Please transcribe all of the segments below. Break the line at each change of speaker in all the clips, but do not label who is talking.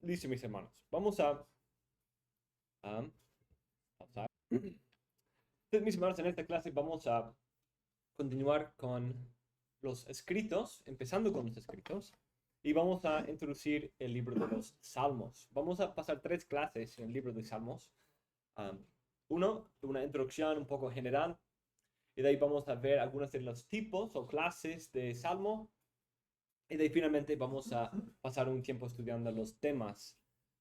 Listo, mis hermanos. A pausar. Entonces, mis hermanos, en esta clase vamos a continuar con los escritos, empezando con los escritos, y vamos a introducir el libro de los Salmos. Vamos a pasar 3 clases en el libro de Salmos. Um, una introducción un poco general, y de ahí vamos a ver algunos de los tipos o clases de Salmo, y de ahí finalmente vamos a pasar un tiempo estudiando los temas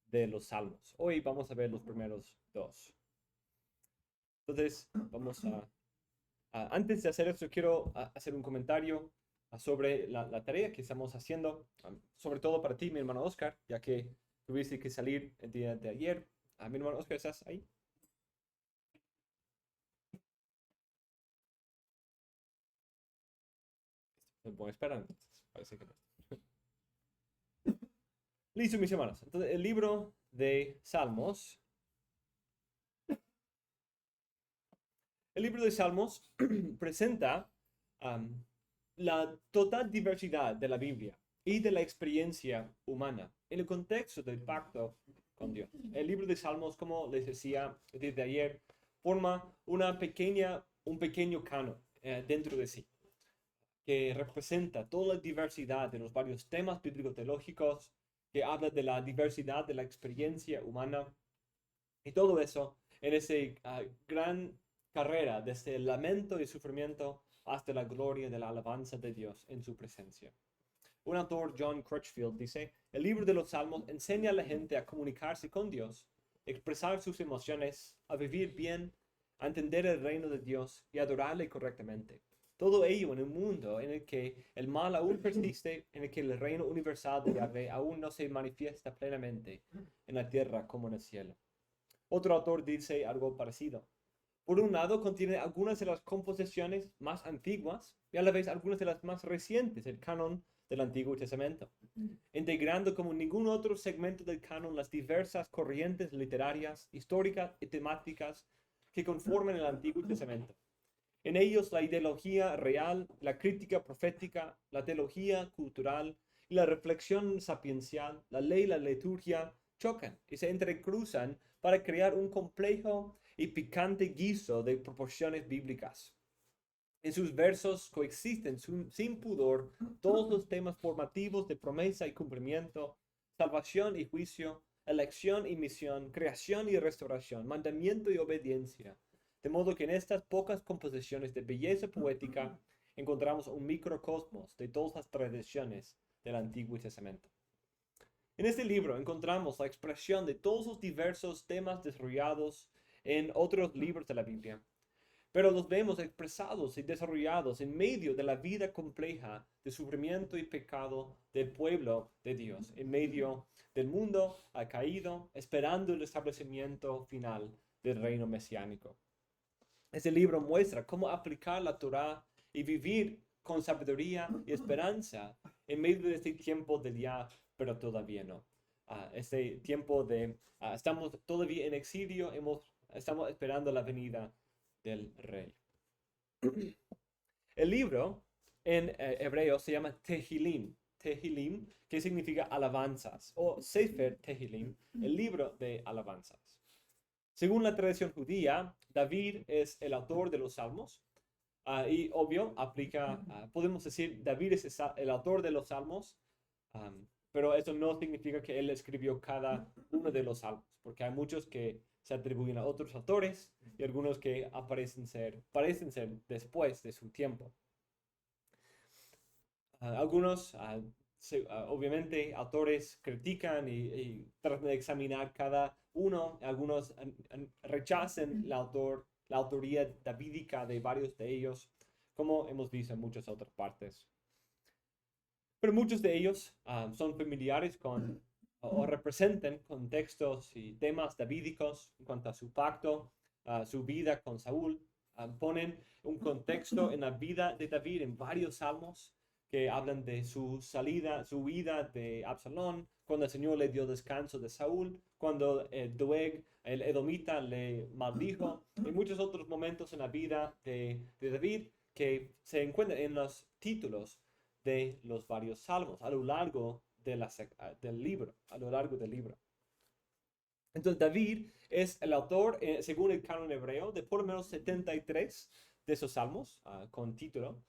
de los Salmos. Hoy vamos a ver los primeros 2. Entonces, antes de hacer esto, quiero hacer un comentario sobre la tarea que estamos haciendo, sobre todo para ti, mi hermano Oscar, ya que tuviste que salir el día de ayer. Mi hermano Oscar, ¿estás ahí? Bueno, espera, entonces, parece que no. Listo, mis hermanos. Entonces, el libro de Salmos. El libro de Salmos presenta um, la total diversidad de la Biblia y de la experiencia humana en el contexto del pacto con Dios. El libro de Salmos, como les decía desde ayer, forma un pequeño canon dentro de sí, que representa toda la diversidad de los varios temas bíblico-teológicos, que habla de la diversidad de la experiencia humana y todo eso en esa gran carrera, desde el lamento y sufrimiento hasta la gloria de la alabanza de Dios en su presencia. Un autor, John Crutchfield, dice, el libro de los Salmos enseña a la gente a comunicarse con Dios, expresar sus emociones, a vivir bien, a entender el reino de Dios y adorarle correctamente. Todo ello en un mundo en el que el mal aún persiste, en el que el reino universal de Yahvé aún no se manifiesta plenamente en la tierra como en el cielo. Otro autor dice algo parecido. Por un lado, contiene algunas de las composiciones más antiguas y a la vez algunas de las más recientes del canon del Antiguo Testamento, integrando como ningún otro segmento del canon las diversas corrientes literarias, históricas y temáticas que conforman el Antiguo Testamento. En ellos la ideología real, la crítica profética, la teología cultural y la reflexión sapiencial, la ley y la liturgia chocan y se entrecruzan para crear un complejo y picante guiso de proporciones bíblicas. En sus versos coexisten sin pudor todos los temas formativos de promesa y cumplimiento, salvación y juicio, elección y misión, creación y restauración, mandamiento y obediencia. De modo que en estas pocas composiciones de belleza poética encontramos un microcosmos de todas las tradiciones del Antiguo Testamento. En este libro encontramos la expresión de todos los diversos temas desarrollados en otros libros de la Biblia, pero los vemos expresados y desarrollados en medio de la vida compleja de sufrimiento y pecado del pueblo de Dios, en medio del mundo caído, esperando el establecimiento final del reino mesiánico. Este libro muestra cómo aplicar la Torá y vivir con sabiduría y esperanza en medio de este tiempo de ya, pero todavía no. Este tiempo estamos todavía en exilio, estamos esperando la venida del rey. El libro en hebreo se llama Tehilim, Tehilim, que significa alabanzas, o Sefer Tehilim, el libro de alabanzas. Según la tradición judía, David es el autor de los salmos, y obvio, podemos decir, David es el autor de los salmos, pero eso no significa que él escribió cada uno de los salmos, porque hay muchos que se atribuyen a otros autores y algunos que parecen ser después de su tiempo. Algunos, obviamente, autores critican y tratan de examinar cada uno. Algunos rechazan la autoría davídica de varios de ellos, como hemos visto en muchas otras partes. Pero muchos de ellos son familiares con o representan contextos y temas davídicos en cuanto a su pacto, su vida con Saúl. Ponen un contexto en la vida de David en varios salmos que hablan de su salida, su huida de Absalón, cuando el Señor le dio descanso de Saúl, cuando Doeg, el edomita, le maldijo, y muchos otros momentos en la vida de David que se encuentran en los títulos de los varios salmos a lo largo del libro, a lo largo del libro. Entonces David es el autor, según el canon hebreo, de por lo menos 73 de esos salmos con título,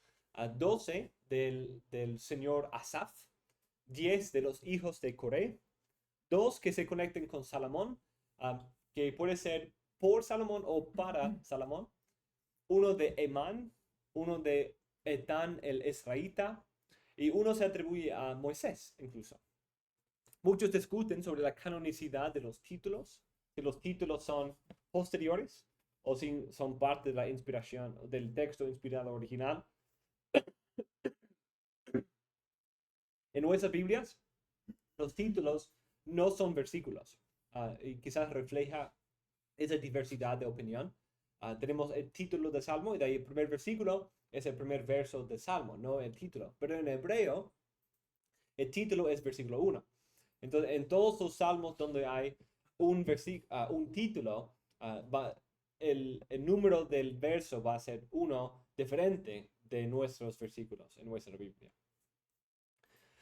12 del señor Asaf, 10 de los hijos de Coré, 2 que se conecten con Salomón, que puede ser por Salomón o para Salomón, uno de Emán, uno de Etán el Esraíta, y uno se atribuye a Moisés incluso. Muchos discuten sobre la canonicidad de los títulos, si los títulos son posteriores o si son parte de la inspiración del texto inspirado original. En nuestras Biblias, los títulos no son versículos y quizás refleja esa diversidad de opinión. Tenemos el título del Salmo y de ahí el primer versículo es el primer verso del Salmo, no el título. Pero en hebreo, el título es versículo 1. Entonces, en todos los salmos donde hay un título, el número del verso va a ser 1 diferente de nuestros versículos en nuestra Biblia.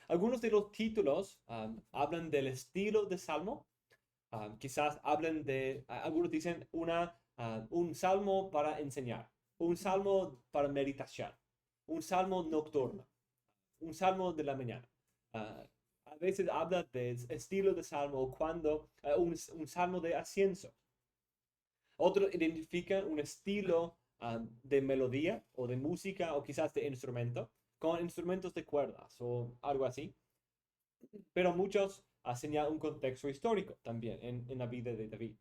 Algunos de los títulos hablan del estilo de salmo. Quizás hablan algunos dicen un salmo para enseñar, un salmo para meditación, un salmo nocturno, un salmo de la mañana. A veces habla de estilo de salmo cuando un salmo de ascenso. Otros identifican un estilo de melodía o de música o quizás de instrumento con instrumentos de cuerdas o algo así. Pero muchos señalan un contexto histórico también en la vida de David.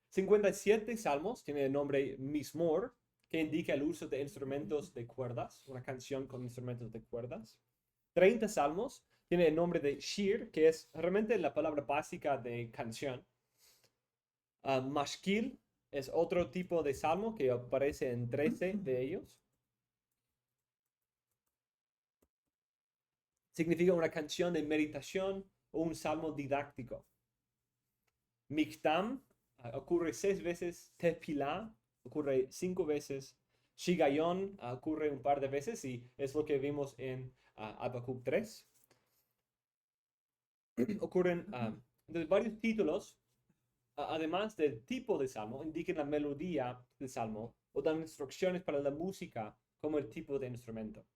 57 salmos tienen el nombre Mismor, que indica el uso de instrumentos de cuerdas, una canción con instrumentos de cuerdas. 30 salmos tiene el nombre de Shir, que es realmente la palabra básica de canción. Mashkil es otro tipo de salmo que aparece en 13 de ellos. Significa una canción de meditación o un salmo didáctico. Miktam ocurre 6 veces. Tefilá ocurre 5 veces. Shigayon ocurre un par de veces y es lo que vimos en Habacuc 3. Ocurren varios títulos, además del tipo de salmo, indican la melodía del salmo o dan instrucciones para la música como el tipo de instrumento.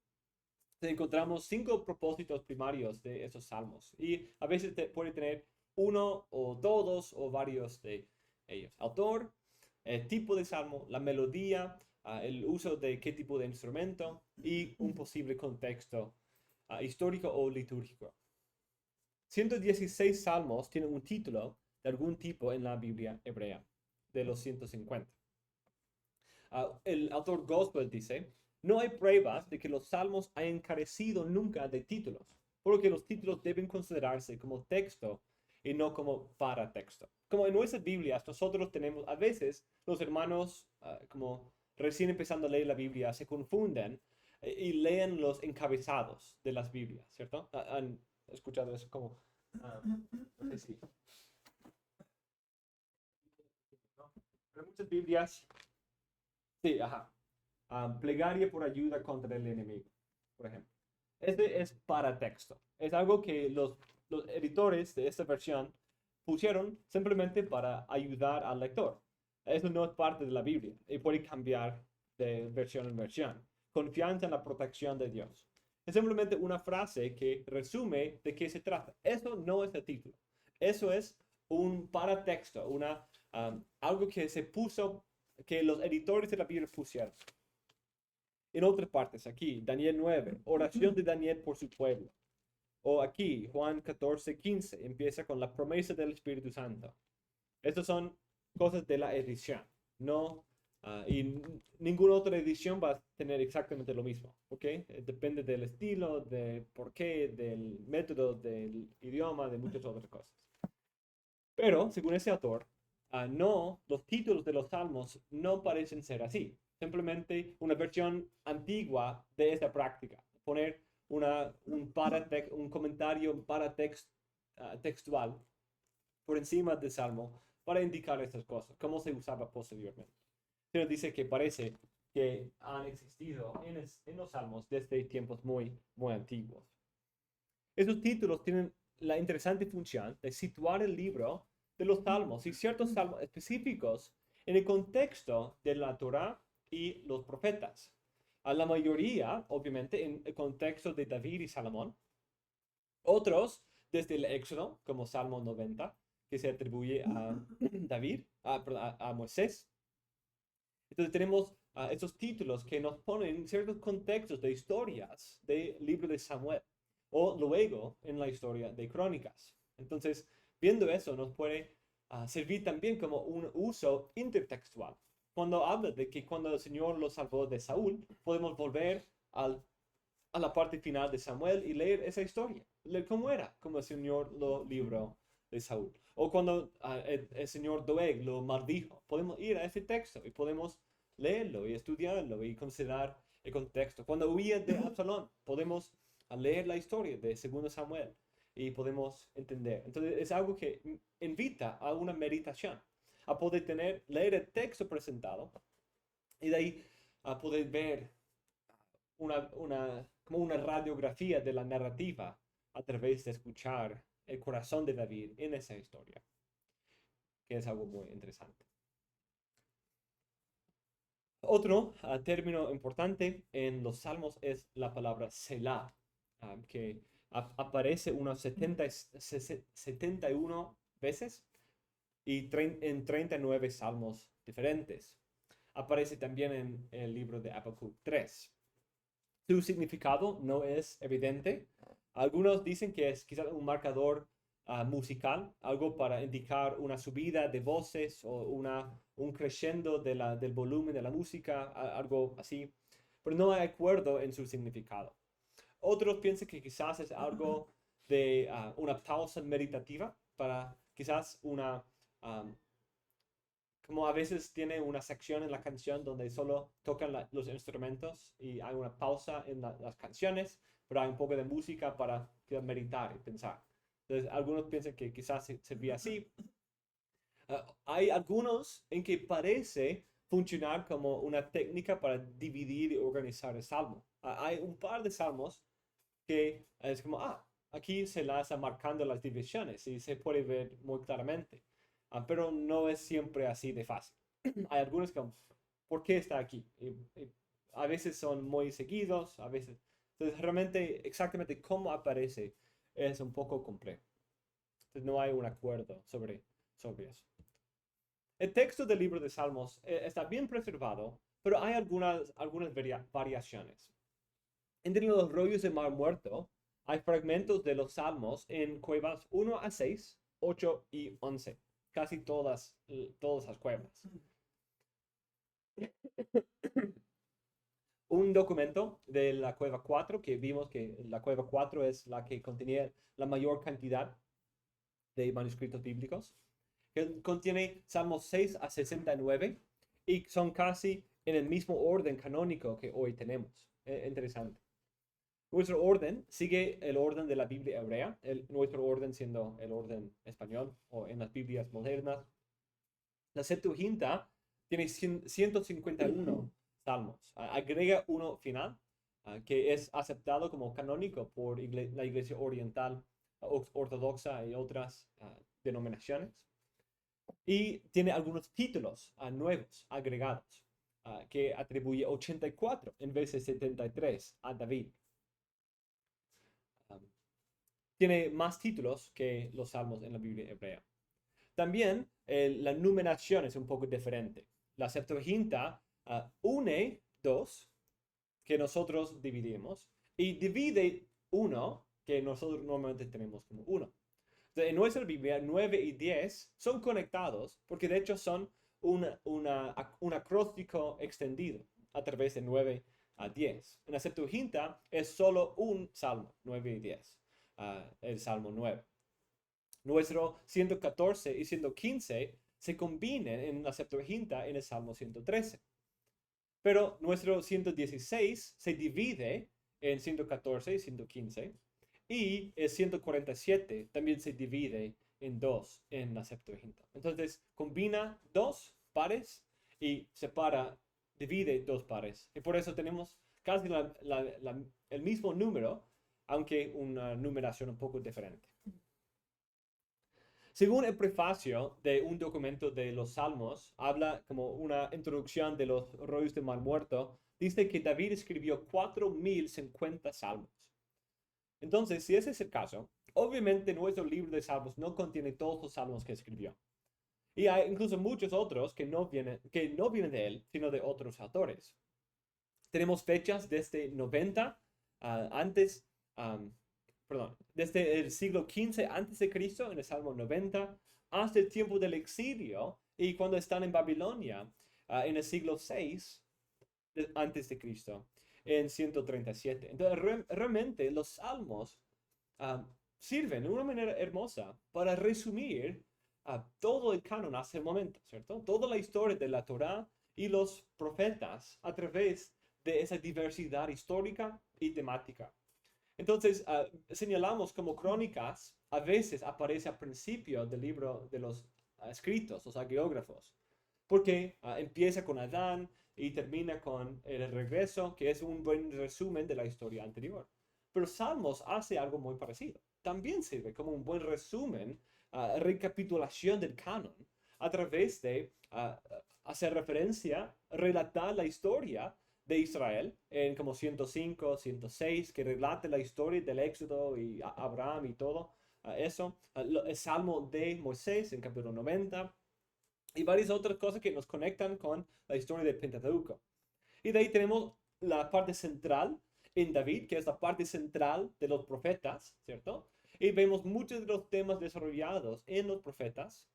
Encontramos 5 propósitos primarios de esos salmos y a veces puede tener uno o todos o varios de ellos. Autor, el tipo de salmo, la melodía, el uso de qué tipo de instrumento y un posible contexto histórico o litúrgico. 116 salmos tienen un título de algún tipo en la Biblia hebrea, de los 150. El autor Gospel dice: no hay pruebas de que los salmos hayan carecido nunca de títulos, por lo que los títulos deben considerarse como texto y no como paratexto. Como en nuestras Biblias, nosotros tenemos, a veces, los hermanos, como recién empezando a leer la Biblia, se confunden y leen los encabezados de las Biblias, ¿cierto? ¿Han escuchado eso? Como, no sé si. Pero muchas Biblias, sí, ajá. Plegaria por ayuda contra el enemigo, por ejemplo. Este es para texto. Es algo que los editores de esta versión pusieron simplemente para ayudar al lector. Eso no es parte de la Biblia y puede cambiar de versión en versión. Confianza en la protección de Dios. Es simplemente una frase que resume de qué se trata. Eso no es el título. Eso es un paratexto, algo que se puso, que los editores de la Biblia pusieron. En otras partes, aquí, Daniel 9, oración de Daniel por su pueblo. O aquí, Juan 14:15, empieza con la promesa del Espíritu Santo. Estas son cosas de la edición, ¿no? Y ninguna otra edición va a tener exactamente lo mismo, ¿ok? Depende del estilo, de por qué, del método, del idioma, de muchas otras cosas. Pero, según ese autor, no, los títulos de los salmos no parecen ser así. Simplemente una versión antigua de esta práctica. Poner un comentario textual por encima del salmo para indicar estas cosas, cómo se usaba posteriormente. Pero dice que parece que han existido en los salmos desde tiempos muy, muy antiguos. Esos títulos tienen la interesante función de situar el libro de los salmos y ciertos salmos específicos en el contexto de la Torá y los profetas. A la mayoría, obviamente, en el contexto de David y Salomón. Otros, desde el Éxodo, como Salmo 90, que se atribuye a David, a Moisés. Entonces tenemos estos títulos que nos ponen ciertos contextos de historias del libro de Samuel o luego en la historia de Crónicas. Entonces, viendo eso, nos puede servir también como un uso intertextual. Cuando habla de que cuando el Señor lo salvó de Saúl, podemos volver a la parte final de Samuel y leer esa historia, leer cómo era, como el Señor lo libró de Saúl. O cuando el señor Doeg lo maldijo, podemos ir a ese texto y podemos leerlo y estudiarlo y considerar el contexto. Cuando huía de Absalón, podemos leer la historia de 2 Samuel y podemos entender. Entonces es algo que invita a una meditación, a poder leer el texto presentado y de ahí a poder ver como una radiografía de la narrativa a través de escuchar el corazón de David en esa historia, que es algo muy interesante. Otro término importante en los salmos es la palabra Selah, que aparece unas 71 veces y en 39 salmos diferentes. Aparece también en el libro de Habacuc 3. Su significado no es evidente. Algunos dicen que es quizás un marcador musical, algo para indicar una subida de voces o un crescendo del volumen de la música, algo así, pero no hay acuerdo en su significado. Otros piensan que quizás es algo de una pausa meditativa para quizás como a veces tiene una sección en la canción donde solo tocan los instrumentos y hay una pausa en las canciones, pero hay un poco de música para meditar y pensar. Entonces, algunos piensan que quizás se ve así. Hay algunos en que parece funcionar como una técnica para dividir y organizar el salmo. Hay un par de salmos que es como, aquí se las está marcando las divisiones y se puede ver muy claramente. Pero no es siempre así de fácil. Hay algunos que, ¿por qué está aquí? A veces son muy seguidos, a veces. Entonces, realmente, exactamente cómo aparece es un poco complejo. Entonces, no hay un acuerdo sobre eso. El texto del libro de Salmos está bien preservado, pero hay algunas variaciones. Entre los rollos de Mar Muerto, hay fragmentos de los Salmos en cuevas 1 a 6, 8 y 11. Casi todas las cuevas. Un documento de la cueva 4, que vimos que la cueva 4 es la que contenía la mayor cantidad de manuscritos bíblicos, que contiene Salmos 6 a 69 y son casi en el mismo orden canónico que hoy tenemos. Interesante. Nuestro orden sigue el orden de la Biblia hebrea, nuestro orden siendo el orden español o en las Biblias modernas. La Septuaginta tiene 151 salmos. Agrega uno final, que es aceptado como canónico por la Iglesia Oriental Ortodoxa y otras denominaciones. Y tiene algunos títulos nuevos agregados, que atribuye 84 en vez de 73 a David. Tiene más títulos que los salmos en la Biblia hebrea. También la numeración es un poco diferente. La Septuaginta une dos que nosotros dividimos y divide uno que nosotros normalmente tenemos como uno. Entonces, en nuestra Biblia, 9 y 10 son conectados porque de hecho son un acróstico extendido a través de 9 a 10. En la Septuaginta es solo un salmo, 9 y 10, el Salmo 9. Nuestro 114 y 115 se combinan en la Septuaginta en el Salmo 113. Pero nuestro 116 se divide en 114 y 115. Y el 147 también se divide en dos en la Septuaginta. Entonces combina dos pares y divide dos pares. Y por eso tenemos casi el mismo número aunque una numeración un poco diferente. Según el prefacio de un documento de los Salmos, habla como una introducción de los rollos del Mar Muerto, dice que David escribió 4050 salmos. Entonces, si ese es el caso, obviamente nuestro libro de Salmos no contiene todos los salmos que escribió. Y hay incluso muchos otros que no vienen de él, sino de otros autores. Tenemos fechas desde 90 antes, desde el siglo XV antes de Cristo, en el Salmo 90, hasta el tiempo del exilio y cuando están en Babilonia, en el siglo VI antes de Cristo, en 137. Entonces, realmente los salmos sirven de una manera hermosa para resumir todo el canon hasta el momento, ¿cierto? Toda la historia de la Torá y los profetas a través de esa diversidad histórica y temática. Entonces, señalamos como crónicas a veces aparece al principio del libro de los escritos, los hagiógrafos, porque empieza con Adán y termina con el regreso, que es un buen resumen de la historia anterior. Pero Salmos hace algo muy parecido. También sirve como un buen resumen, recapitulación del canon, a través de hacer referencia, relatar la historia de Israel en como 105, 106, que relata la historia del Éxodo y Abraham y todo eso. El Salmo de Moisés en capítulo 90 y varias otras cosas que nos conectan con la historia del Pentateuco. Y de ahí tenemos la parte central en David, que es la parte central de los profetas, ¿cierto? Y vemos muchos de los temas desarrollados en los profetas,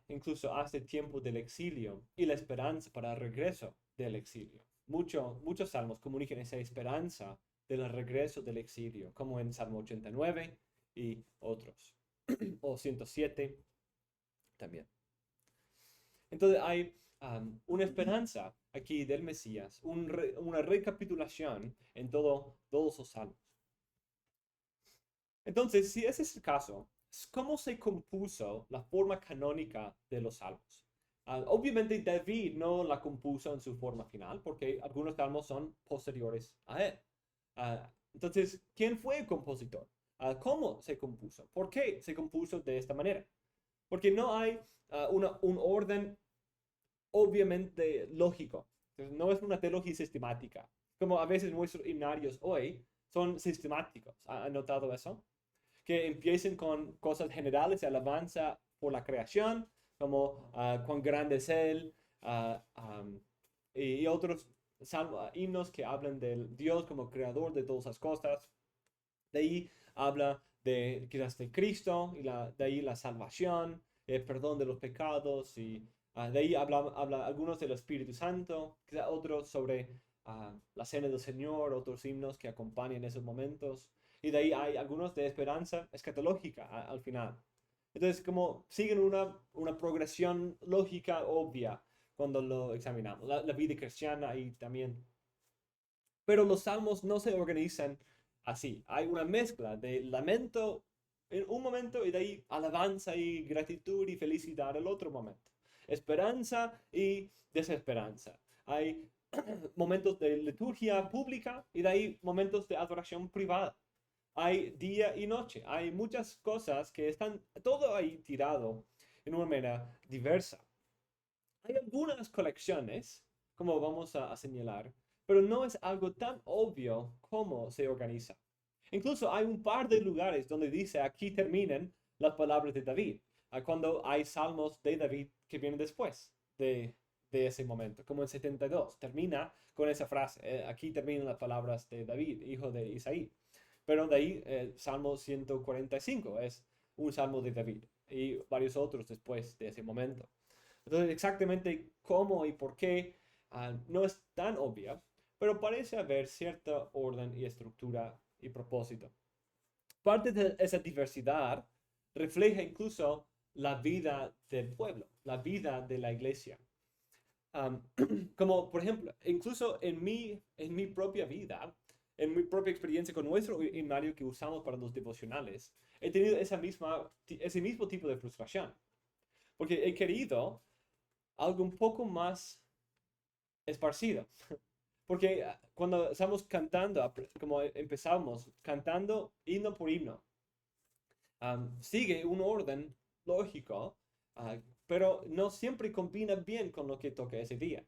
incluso hasta el tiempo del exilio y la esperanza para el regreso del exilio. Muchos salmos comunican esa esperanza del regreso del exilio, como en Salmo 89 y otros, o 107 también. Entonces hay una esperanza aquí del Mesías, una recapitulación en todos los salmos. Entonces, si ese es el caso, ¿cómo se compuso la forma canónica de los salmos? Obviamente David no la compuso en su forma final porque algunos salmos son posteriores a él. Entonces, ¿quién fue el compositor? ¿Cómo se compuso? ¿Por qué se compuso de esta manera? Porque no hay un orden obviamente lógico. Entonces, no es una teología sistemática. Como a veces nuestros himnarios hoy son sistemáticos. ¿Han notado eso? Que empiecen con cosas generales de alabanza por la creación, como cuán grande es Él, y otros himnos que hablan del Dios como creador de todas las cosas. De ahí habla quizás de Cristo, y de ahí la salvación, el perdón de los pecados, y de ahí habla algunos del Espíritu Santo, quizás otros sobre la cena del Señor, otros himnos que acompañan esos momentos. Y de ahí hay algunos de esperanza escatológica al final. Entonces, como siguen una progresión lógica obvia cuando lo examinamos. La vida cristiana y también. Pero los salmos no se organizan así. Hay una mezcla de lamento en un momento y de ahí alabanza y gratitud y felicidad el otro momento. Esperanza y desesperanza. Hay momentos de liturgia pública y de ahí momentos de adoración privada. Hay día y noche. Hay muchas cosas que están todo ahí tirado en una manera diversa. Hay algunas colecciones, como vamos a señalar, pero no es algo tan obvio cómo se organiza. Incluso hay un par de lugares donde dice aquí terminan las palabras de David, cuando hay salmos de David que vienen después de ese momento, como en 72, termina con esa frase, aquí terminan las palabras de David, hijo de Isaí. Pero de ahí, Salmo 145 es un salmo de David y varios otros después de ese momento. Entonces, exactamente cómo y por qué no es tan obvia, pero parece haber cierta orden y estructura y propósito. Parte de esa diversidad refleja incluso la vida del pueblo, la vida de la iglesia. Como por ejemplo, incluso en mi propia vida, en mi propia experiencia con nuestro himnario que usamos para los devocionales, he tenido ese mismo tipo de frustración. Porque he querido algo un poco más esparcido. Porque cuando estamos cantando, como empezamos, cantando himno por himno, sigue un orden lógico, pero no siempre combina bien con lo que toca ese día.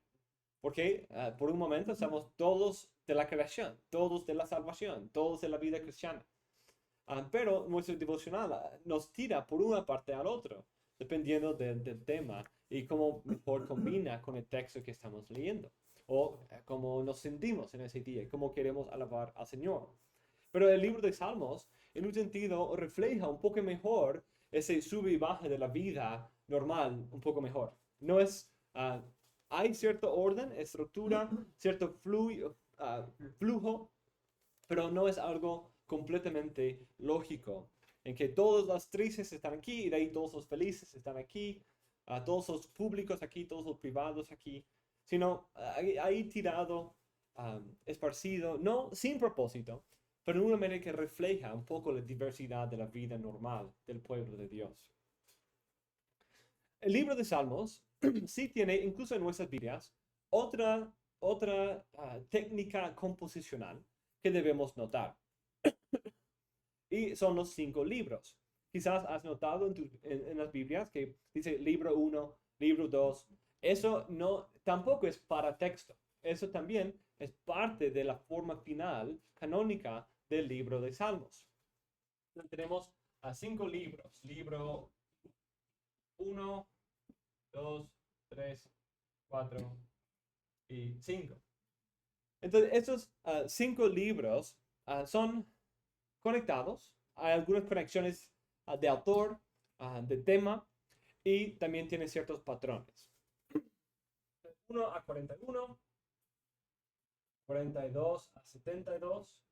Porque por un momento estamos todos de la creación, todos de la salvación, todos de la vida cristiana. Pero nuestro devocional nos tira por una parte al otro, dependiendo del tema y cómo mejor combina con el texto que estamos leyendo, o cómo nos sentimos en ese día, cómo queremos alabar al Señor. Pero el libro de Salmos, en un sentido, refleja un poco mejor ese sube y baja de la vida normal, un poco mejor. No es, hay cierto orden, estructura, cierto flujo, pero no es algo completamente lógico, en que todos los tristes están aquí y de ahí todos los felices están aquí, todos los públicos aquí, todos los privados aquí, sino ahí tirado, esparcido, no sin propósito, pero de una manera que refleja un poco la diversidad de la vida normal del pueblo de Dios. El libro de Salmos sí tiene, incluso en nuestras Biblias, otra técnica composicional que debemos notar. Y son los 5 libros. Quizás has notado en las Biblias que dice libro 1, libro 2. Eso no, tampoco es para texto. Eso también es parte de la forma final canónica del libro de Salmos. Entonces, tenemos 5 libros. Libro 1, 2, 3, 4 y 5. Entonces, estos 5 libros son conectados. Hay algunas conexiones de autor, de tema, y también tiene ciertos patrones. 1 a 41, 42 a 72,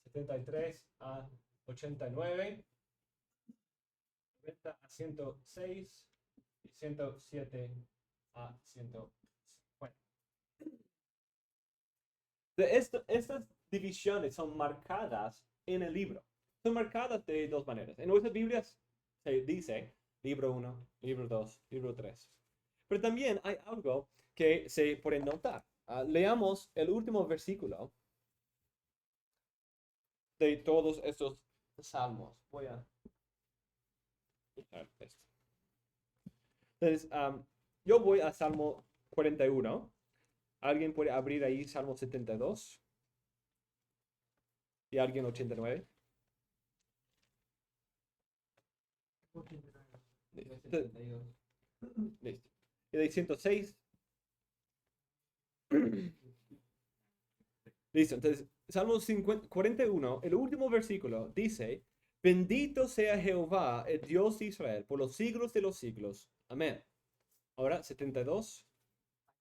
73 a 89, 90 a 106 y 107 a 150. Estas divisiones son marcadas en el libro. Son marcadas de 2 maneras. En nuestras Biblias se dice libro 1, libro 2, libro 3. Pero también hay algo que se puede notar. Leamos el último versículo de todos estos salmos. Voy a quitar esto. Entonces, yo voy a Salmo 41. ¿Alguien puede abrir ahí Salmo 72? ¿Y alguien 89? Listo. Y de 106. Listo. Entonces, Salmo 41, el último versículo dice: Bendito sea Jehová, el Dios de Israel, por los siglos de los siglos. Amén. Ahora, 72.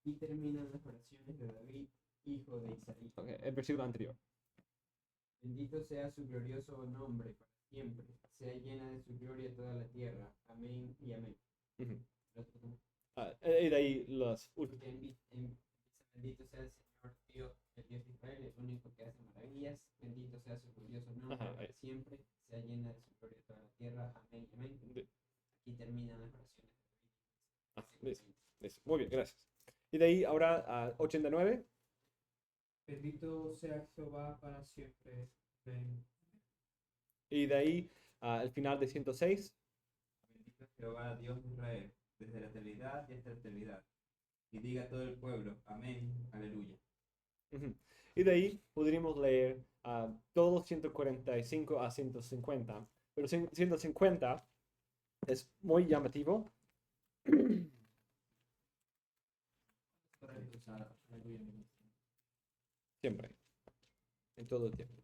Aquí terminan las oraciones de David, hijo de Isaí.
Okay, el versículo anterior.
Bendito sea su glorioso nombre para siempre. Sea llena de su gloria toda la tierra. Amén y amén.
Y de ahí los últimos.
Bendito sea el Señor Dios, el Dios de Israel, el único que hace maravillas. Bendito sea su glorioso nombre para siempre. Sea llena de su gloria toda la tierra. Amén y amén. Aquí terminan las oraciones de David.
Listo. Muy bien, gracias. Y de ahí ahora 89.
Bendito sea Jehová para siempre. Amén.
Y de ahí el final de 106.
Bendito Jehová, Dios de Israel, desde la eternidad y hasta la eternidad. Y diga todo el pueblo, amén, aleluya.
Y de ahí podríamos leer todos 145 a 150. Pero 150 es muy llamativo. Siempre. En todo el tiempo.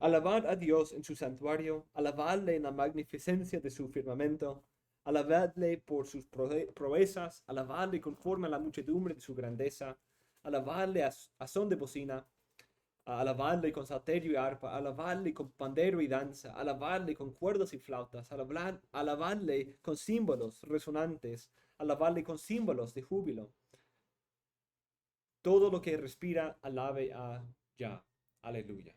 Alabad a Dios en su santuario, alabadle en la magnificencia de su firmamento, alabadle por sus proezas, alabadle conforme a la muchedumbre de su grandeza, alabadle a son de bocina, alabadle con salterio y arpa, alabadle con pandero y danza, alabadle con cuerdas y flautas, alabadle con símbolos resonantes, alabadle con símbolos de júbilo. Todo lo que respira, alabe a Yah. Aleluya.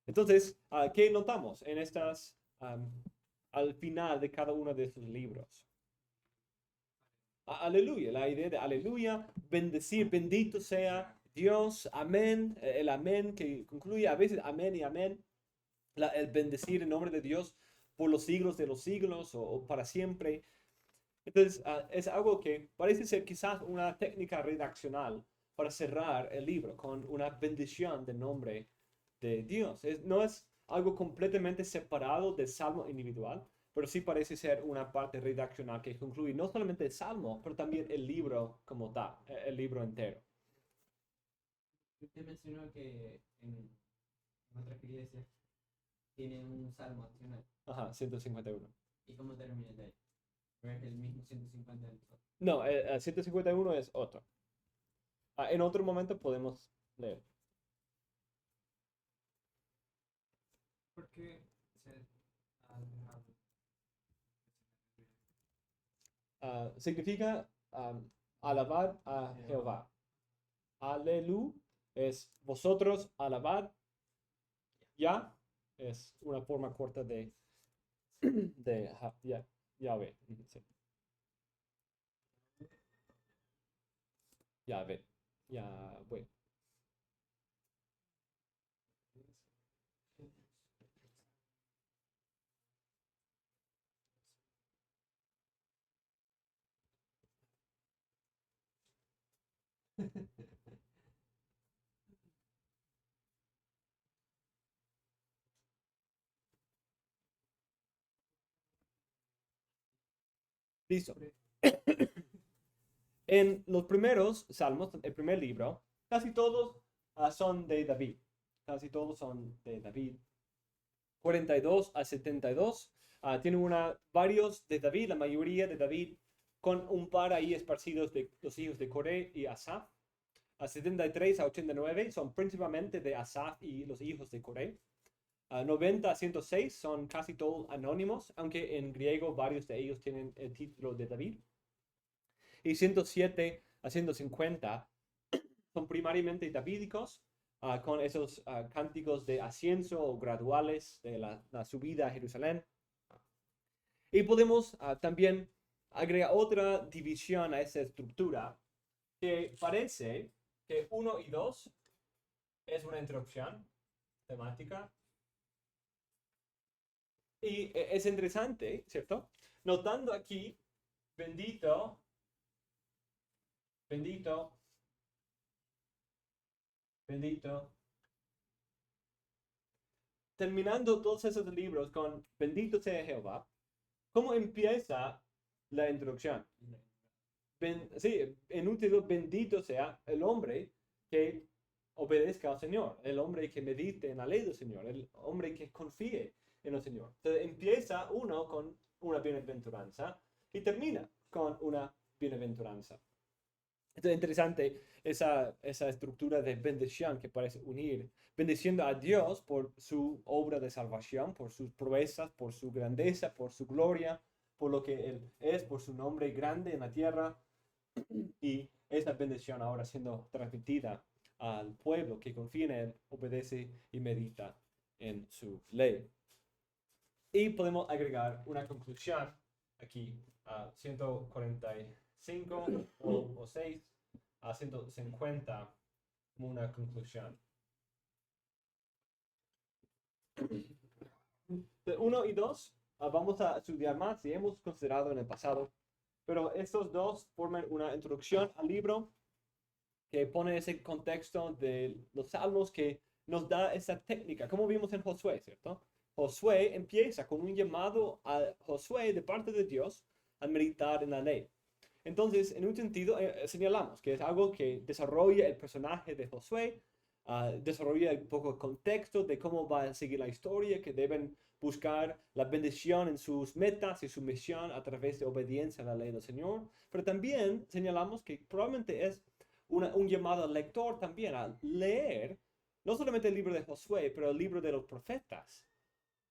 Entonces, ¿qué notamos en estas, al final de cada uno de estos libros? Aleluya, la idea de aleluya, bendecir, bendito sea Dios, amén, el amén que concluye a veces amén y amén, el bendecir en nombre de Dios por los siglos de los siglos o para siempre. Entonces, es algo que parece ser quizás una técnica redaccional para cerrar el libro con una bendición del nombre de Dios. No es algo completamente separado del salmo individual, pero sí parece ser una parte redaccional que concluye no solamente el salmo, pero también el libro como tal, el libro entero.
Usted mencionó que en otras iglesias tienen un salmo adicional.
Ajá, 151.
¿Y cómo termina el de ahí? ¿No es el mismo 150 del otro?
No, el 151 es otro. En otro momento podemos leer.
Porque
Significa alabar a Jehová. Alelu es vosotros alabad. Ya es una forma corta de Yahvé. Sí. Yahvé. Yahvé. Listo. En los primeros salmos, el primer libro, casi todos son de David. Casi todos son de David. 42 a 72. Tiene varios de David, la mayoría de David, con un par ahí esparcidos de los hijos de Coré y Asaf. A 73 a 89 son principalmente de Asaf y los hijos de Coré. 90 a 106 son casi todos anónimos, aunque en griego varios de ellos tienen el título de David. Y 107 a 150 son primariamente davídicos, con esos cánticos de ascenso o graduales de la subida a Jerusalén. Y podemos también agregar otra división a esa estructura, que parece que 1 y 2 es una introducción temática. Y es interesante, ¿cierto? Notando aquí, bendito, bendito, bendito. Terminando todos esos libros con bendito sea Jehová, ¿cómo empieza la introducción? Sí, en un título, bendito sea el hombre que obedezca al Señor, el hombre que medite en la ley del Señor, el hombre que confíe en el Señor. Entonces empieza uno con una bienaventuranza y termina con una bienaventuranza. Entonces es interesante esa estructura de bendición que parece unir, bendiciendo a Dios por su obra de salvación, por sus proezas, por su grandeza, por su gloria, por lo que Él es, por su nombre grande en la tierra. Y esa bendición ahora siendo transmitida al pueblo que confía en Él, obedece y medita en su ley. Y podemos agregar una conclusión aquí a 145 o 6 a 150 como una conclusión. De 1 y 2 vamos a estudiar más y hemos considerado en el pasado, pero estos dos forman una introducción al libro que pone ese contexto de los salmos, que nos da esa técnica, como vimos en Josué, ¿cierto? Josué empieza con un llamado a Josué de parte de Dios a meditar en la ley. Entonces, en un sentido, señalamos que es algo que desarrolla el personaje de Josué, desarrolla un poco el contexto de cómo va a seguir la historia, que deben buscar la bendición en sus metas y su misión a través de obediencia a la ley del Señor. Pero también señalamos que probablemente es un llamado al lector también a leer no solamente el libro de Josué, pero el libro de los profetas,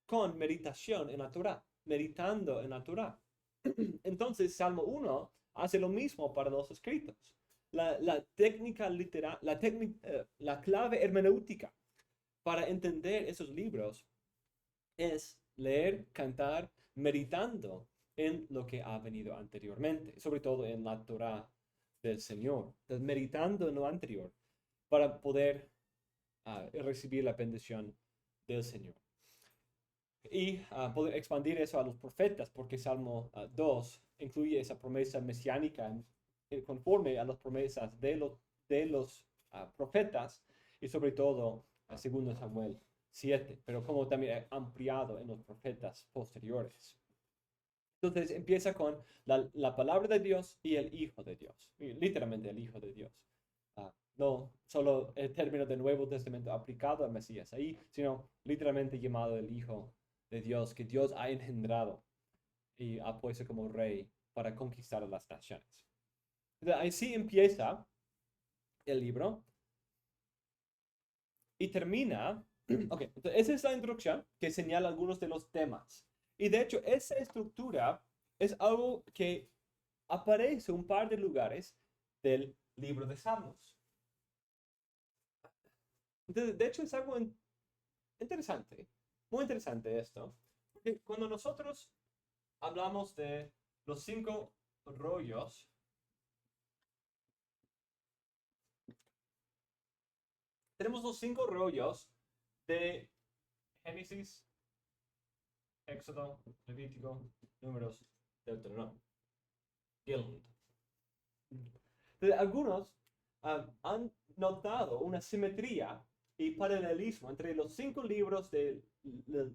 con meditación en la Torá, meditando en la Torá. Entonces, Salmo 1 hace lo mismo para los escritos. La técnica literal, la clave hermenéutica para entender esos libros es leer, cantar, meditando en lo que ha venido anteriormente, sobre todo en la Torá del Señor. Entonces, meditando en lo anterior para poder recibir la bendición del Señor. Y poder expandir eso a los profetas, porque Salmo 2 incluye esa promesa mesiánica conforme a las promesas de los profetas y sobre todo a 2 Samuel 7, pero como también ampliado en los profetas posteriores. Entonces empieza con la palabra de Dios y el Hijo de Dios, y literalmente el Hijo de Dios. No solo el término del Nuevo Testamento aplicado al Mesías ahí, sino literalmente llamado el Hijo de Dios, que Dios ha engendrado y ha puesto como rey para conquistar a las naciones. Así empieza el libro y termina. Ok, entonces esa es la introducción que señala algunos de los temas. Y de hecho, esa estructura es algo que aparece en un par de lugares del libro de Salmos. Entonces, de hecho, es algo interesante, muy interesante esto. Porque cuando nosotros hablamos de los 5 rollos, tenemos los 5 rollos de Génesis, Éxodo, Levítico, Números, Deuteronomio. Entonces, algunos han notado una simetría y paralelismo entre los 5 libros de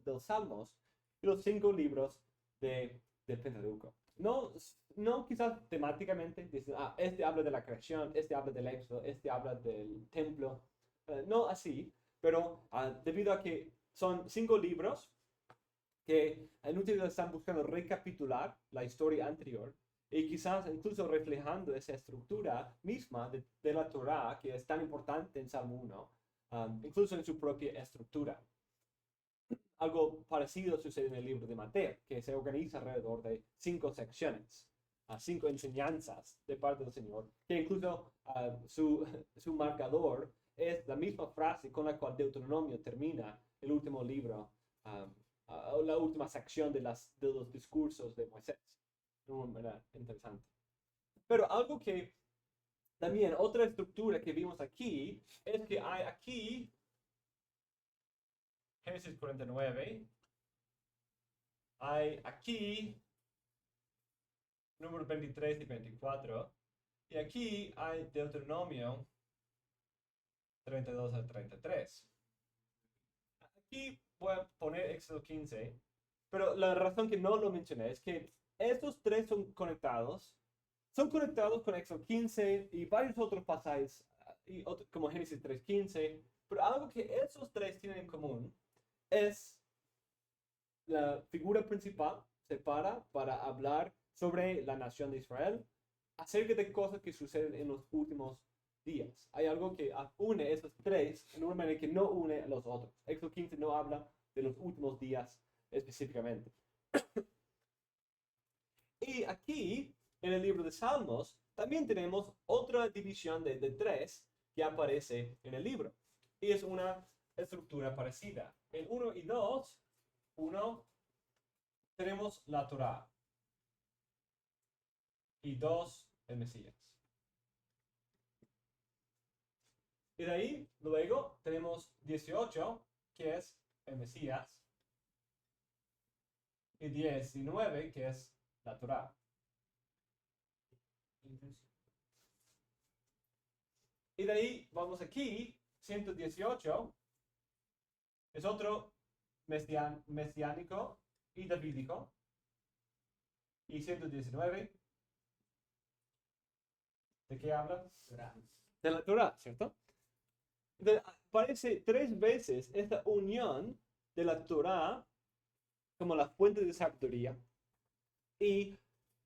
los Salmos y los 5 libros del Pentateuco. No quizás temáticamente, dicen, este habla de la creación, este habla del Éxodo, este habla del templo. No así, pero debido a que son 5 libros que en últimas están buscando recapitular la historia anterior y quizás incluso reflejando esa estructura misma de la Torá que es tan importante en Salmo 1, incluso en su propia estructura. Algo parecido sucede en el libro de Mateo, que se organiza alrededor de 5 secciones, 5 enseñanzas de parte del Señor, que incluso su marcador es la misma frase con la cual Deuteronomio termina el último libro, la última sección de los discursos de Moisés. Interesante. Pero algo que también, otra estructura que vimos aquí, es que hay aquí Génesis 49, hay aquí números 23 y 24, y aquí hay Deuteronomio 32 al 33. Aquí voy a poner Éxodo 15, pero la razón que no lo mencioné es que estos 3 son conectados con Éxodo 15 y varios otros pasajes, como Génesis 3:15, pero algo que esos 3 tienen en común es la figura principal se para hablar sobre la nación de Israel, acerca de cosas que suceden en los últimos días. Hay algo que une esos 3, normalmente que no une a los otros. Éxodo 15 no habla de los últimos días específicamente. Y aquí, en el libro de Salmos, también tenemos otra división de 3 que aparece en el libro. Y es una estructura parecida. En 1 y 2, tenemos la Torá. Y 2, el Mesías. Y de ahí, luego, tenemos 18, que es el Mesías. Y 19, que es la Torá. Y de ahí, vamos aquí, 118, es otro mesiánico y davídico. Y 119, ¿de qué habla? De la Torá, ¿cierto? Aparece 3 veces esta unión de la Torá como la fuente de sabiduría y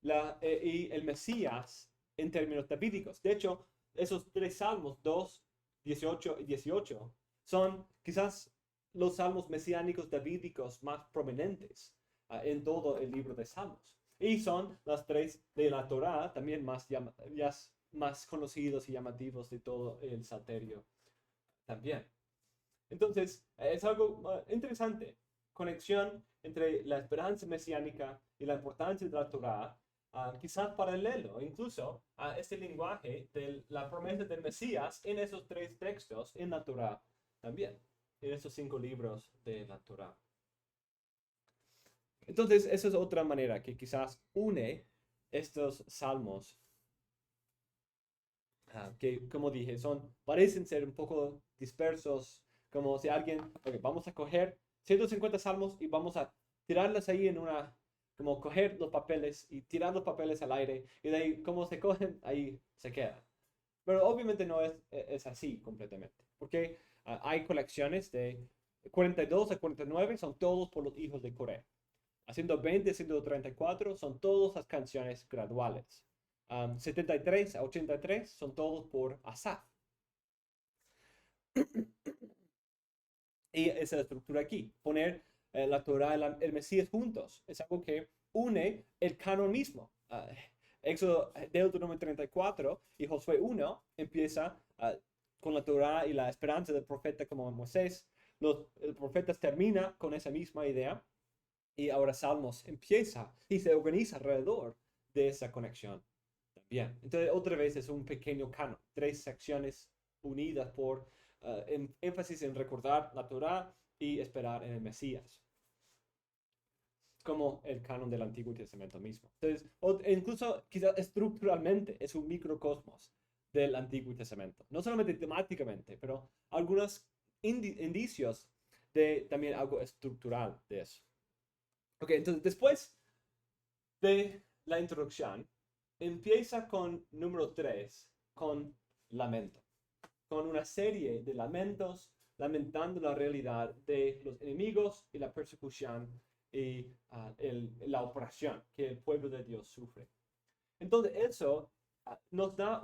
el Mesías en términos davídicos. De hecho, esos 3 salmos, 2, 18 y 18, son quizás los salmos mesiánicos davídicos más prominentes en todo el libro de Salmos. Y son las 3 de la Torá, también más conocidos y llamativos de todo el Salterio también. Entonces, es algo interesante. Conexión entre la esperanza mesiánica y la importancia de la Torá, quizás paralelo incluso a este lenguaje de la promesa del Mesías en esos 3 textos en la Torá también, en esos 5 libros de la Torá. Entonces, esa es otra manera que quizás une estos salmos, que como dije, parecen ser un poco dispersos, como si alguien, okay, vamos a coger 150 salmos y vamos a tirarlos ahí como coger los papeles y tirar los papeles al aire, y de ahí, como se cogen, ahí se quedan. Pero obviamente no es así completamente, porque hay colecciones de 42 a 49, son todos por los hijos de Coré. A 120, 134 son todas las canciones graduales. 73 a 83 son todos por Asaf. Y esa es la estructura aquí. Poner la Torah y el Mesías juntos. Es algo que une el canon mismo. Éxodo, Deuteronomio 34 y Josué 1 empieza con la Torah y la esperanza del profeta como Moisés. Los profetas termina con esa misma idea. Y ahora Salmos empieza y se organiza alrededor de esa conexión también. Entonces, otra vez es un pequeño canon, 3 secciones unidas por énfasis en recordar la Torá y esperar en el Mesías, como el canon del Antiguo Testamento mismo. Entonces, incluso quizás estructuralmente es un microcosmos del Antiguo Testamento. No solamente temáticamente, pero algunos indicios de también algo estructural de eso. Ok, entonces después de la introducción, empieza con número 3, con lamento. Con una serie de lamentos, lamentando la realidad de los enemigos y la persecución y la opresión que el pueblo de Dios sufre. Entonces eso nos da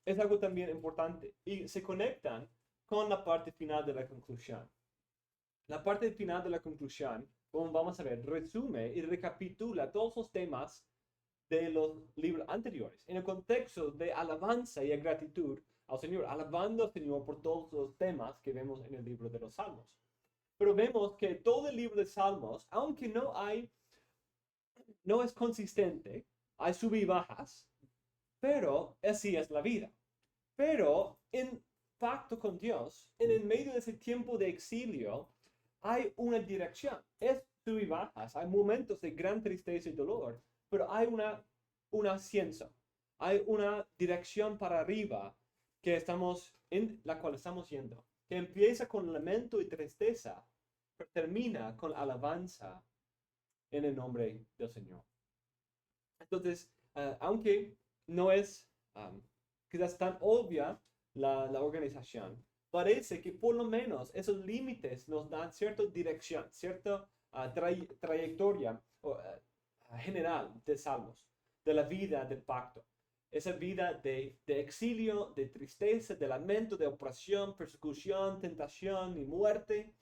es algo también importante y se conectan con la parte final de la conclusión. La parte final de la conclusión, como vamos a ver, resume y recapitula todos los temas de los libros anteriores en el contexto de alabanza y gratitud al Señor, alabando al Señor por todos los temas que vemos en el libro de los Salmos. Pero vemos que todo el libro de Salmos, aunque no es consistente, hay sub y bajas, pero así es la vida. Pero en pacto con Dios, en el medio de ese tiempo de exilio, hay una dirección. Es sub y bajas, hay momentos de gran tristeza y dolor, pero hay un ascenso, hay una dirección para arriba en la cual estamos yendo, que empieza con lamento y tristeza, pero termina con alabanza en el nombre del Señor. Entonces, aunque no es quizás tan obvia la organización, parece que por lo menos esos límites nos dan cierta dirección, cierta trayectoria general de Salmos, de la vida del pacto. Esa vida de exilio, de tristeza, de lamento, de opresión, persecución, tentación y muerte,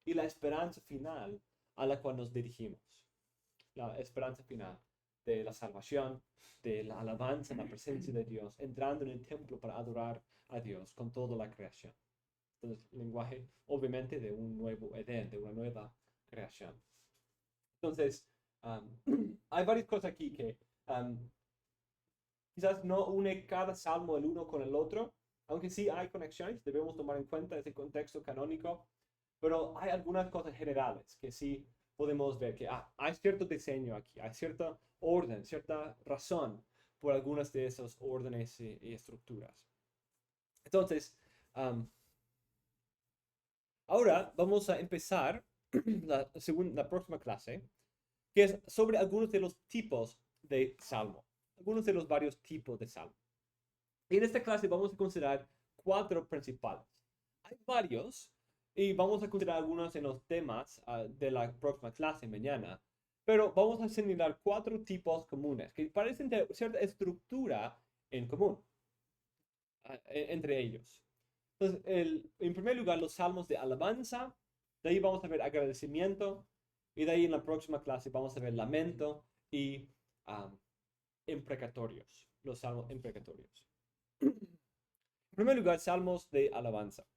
y la esperanza final a la cual nos dirigimos. La esperanza final de la salvación, de la alabanza en la presencia de Dios, entrando en el templo para adorar a Dios con toda la creación. Entonces, lenguaje, obviamente, de un nuevo Edén, de una nueva creación. Entonces, hay varias cosas aquí que quizás no une cada salmo el uno con el otro, aunque sí hay conexiones, debemos tomar en cuenta ese contexto canónico, pero hay algunas cosas generales que sí podemos ver que hay cierto diseño aquí, hay cierta orden, cierta razón por algunas de esos órdenes y estructuras. Entonces, ahora vamos a empezar la próxima clase, que es sobre algunos de los tipos de salmo, algunos de los varios tipos de salmo. Y en esta clase vamos a considerar 4 principales. Hay varios, y vamos a considerar algunos en los temas de la próxima clase mañana, pero vamos a señalar 4 tipos comunes que parecen tener cierta estructura en común entre ellos. Entonces, en primer lugar, los salmos de alabanza, de ahí vamos a ver agradecimiento, y de ahí en la próxima clase vamos a ver lamento y imprecatorios, los salmos imprecatorios. En primer lugar, salmos de alabanza.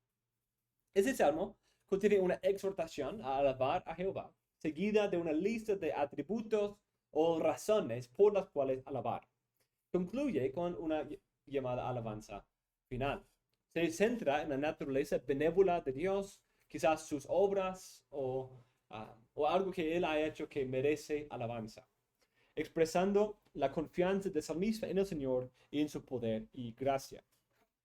Ese salmo contiene una exhortación a alabar a Jehová, seguida de una lista de atributos o razones por las cuales alabar. Concluye con una llamada alabanza final. Se centra en la naturaleza benévola de Dios, quizás sus obras o algo que Él ha hecho que merece alabanza, expresando la confianza del salmista en el Señor y en su poder y gracia.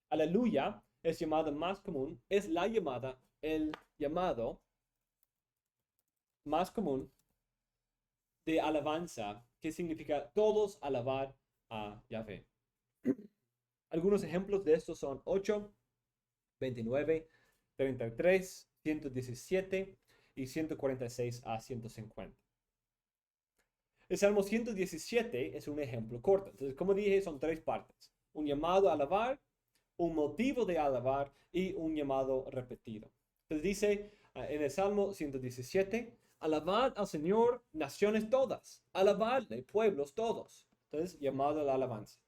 Aleluya es llamada más común, es el llamado más común de alabanza, que significa todos alabar a Yahvé. Algunos ejemplos de estos son 8, 29, 33, 117 y 146 a 150. El Salmo 117 es un ejemplo corto. Entonces, como dije, son 3 partes. Un llamado a alabar, un motivo de alabar y un llamado repetido. Entonces dice en el Salmo 117, alabad al Señor naciones todas, alabadle pueblos todos. Entonces, llamado a la alabanza.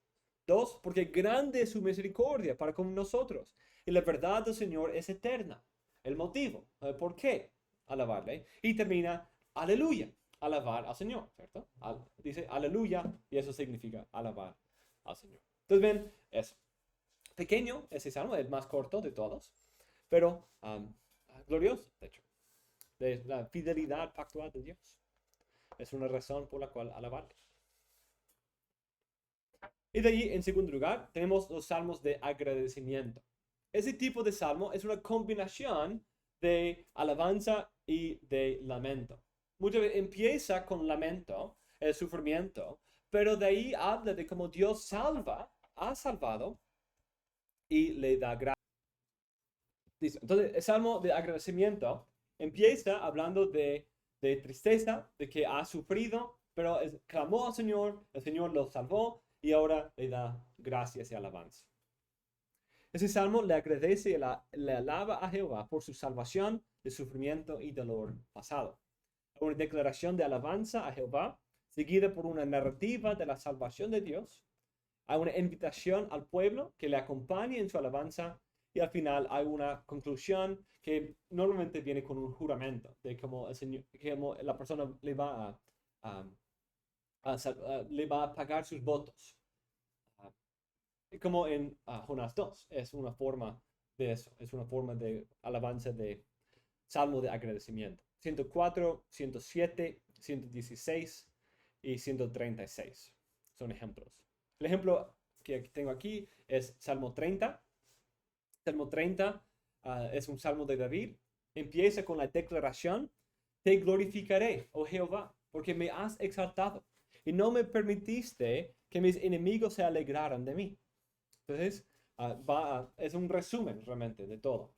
2, porque grande es su misericordia para con nosotros y la verdad del Señor es eterna. El motivo, ¿por qué alabarle? Y termina, aleluya, alabar al Señor, ¿cierto? Dice aleluya y eso significa alabar al Señor. Entonces ven eso. Pequeño ese salmo, el más corto de todos, pero glorioso, de hecho, de la fidelidad pactual de Dios. Es una razón por la cual alabarle. Y de ahí, en segundo lugar, tenemos los salmos de agradecimiento. Ese tipo de salmo es una combinación de alabanza y de lamento. Muchas veces empieza con lamento, el sufrimiento, pero de ahí habla de cómo Dios ha salvado y le da gracias. Entonces, el salmo de agradecimiento empieza hablando de tristeza, de que ha sufrido, pero clamó al Señor, el Señor lo salvó y ahora le da gracias y alabanza. Ese salmo le agradece y le alaba a Jehová por su salvación de sufrimiento y dolor pasado. Una declaración de alabanza a Jehová, seguida por una narrativa de la salvación de Dios. Hay una invitación al pueblo que le acompañe en su alabanza y al final hay una conclusión que normalmente viene con un juramento de cómo la persona le va a pagar sus votos. Como en Jonás 2, es una forma de eso, es una forma de alabanza de salmo de agradecimiento. 104, 107, 116 y 136 son ejemplos. El ejemplo que tengo aquí es Salmo 30. Salmo 30 es un salmo de David. Empieza con la declaración: te glorificaré, oh Jehová, porque me has exaltado y no me permitiste que mis enemigos se alegraran de mí. Entonces, es un resumen realmente de todo.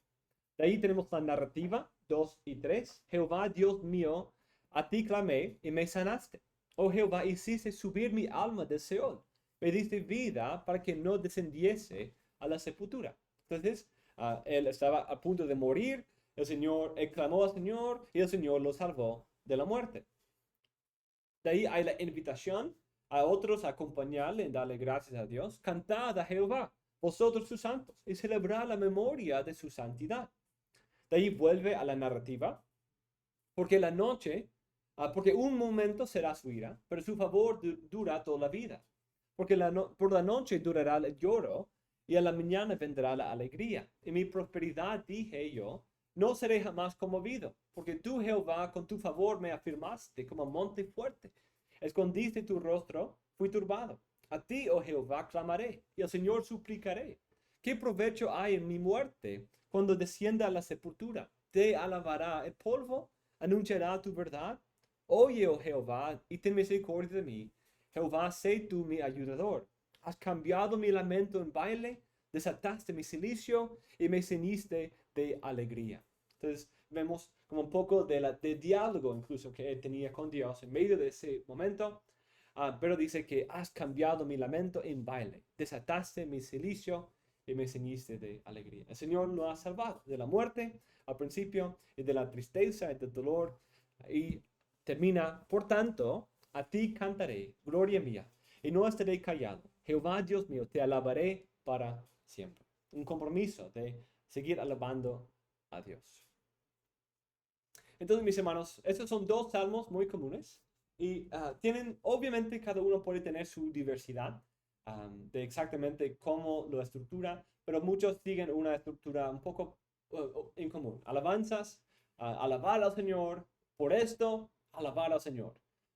De ahí tenemos la narrativa 2 y 3. Jehová, Dios mío, a ti clamé y me sanaste. Oh Jehová, hiciste subir mi alma de Seol. Me diste vida para que no descendiese a la sepultura. Entonces, él estaba a punto de morir. Él clamó al Señor y el Señor lo salvó de la muerte. De ahí hay la invitación a otros a acompañarle en darle gracias a Dios. Cantad a Jehová, vosotros sus santos, y celebrad la memoria de su santidad. De ahí vuelve a la narrativa, porque porque un momento será su ira, pero su favor dura toda la vida. Porque por la noche durará el lloro, y a la mañana vendrá la alegría. En mi prosperidad dije yo, no seré jamás conmovido, porque tú, Jehová, con tu favor me afirmaste como monte fuerte. Escondiste tu rostro, fui turbado. A ti, oh Jehová, clamaré, y al Señor suplicaré. ¿Qué provecho hay en mi muerte cuando descienda a la sepultura? ¿Te alabará el polvo? ¿Anunciará tu verdad? Oye, oh Jehová, y ten misericordia de mí. Jehová, sé tú mi ayudador. Has cambiado mi lamento en baile, desataste mi cilicio y me ceñiste de alegría. Entonces vemos como un poco de diálogo incluso que él tenía con Dios en medio de ese momento. Pero dice que has cambiado mi lamento en baile, desataste mi cilicio y me ceñiste de alegría. El Señor lo ha salvado de la muerte al principio y de la tristeza y del dolor. Y termina, por tanto, a ti cantaré, gloria mía, y no estaré callado. Jehová Dios mío, te alabaré para siempre. Un compromiso de seguir alabando a Dios. Entonces, mis hermanos, estos son dos salmos muy comunes y obviamente cada uno puede tener su diversidad de exactamente cómo lo estructura, pero muchos siguen una estructura un poco en común. Alabanzas, alabar al Señor por esto, alabar al Señor.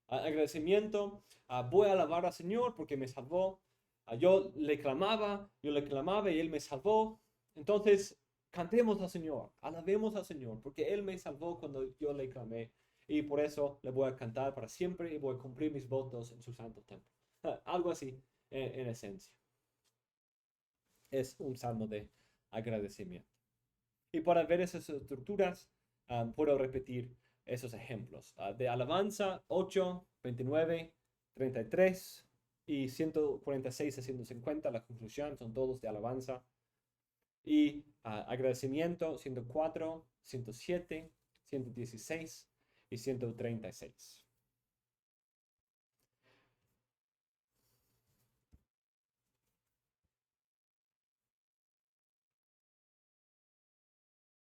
Agradecimiento, voy a alabar al Señor porque me salvó. Yo le clamaba y Él me salvó. Entonces, cantemos al Señor, alabemos al Señor, porque Él me salvó cuando yo le clamé. Y por eso le voy a cantar para siempre y voy a cumplir mis votos en su santo templo. Algo así, en esencia. Es un salmo de agradecimiento. Y para ver esas estructuras, puedo repetir esos ejemplos. De alabanza, 8, 29, 33 y 146 a 150, la conclusión, son todos de alabanza. Y agradecimiento, 104, 107, 116 y 136.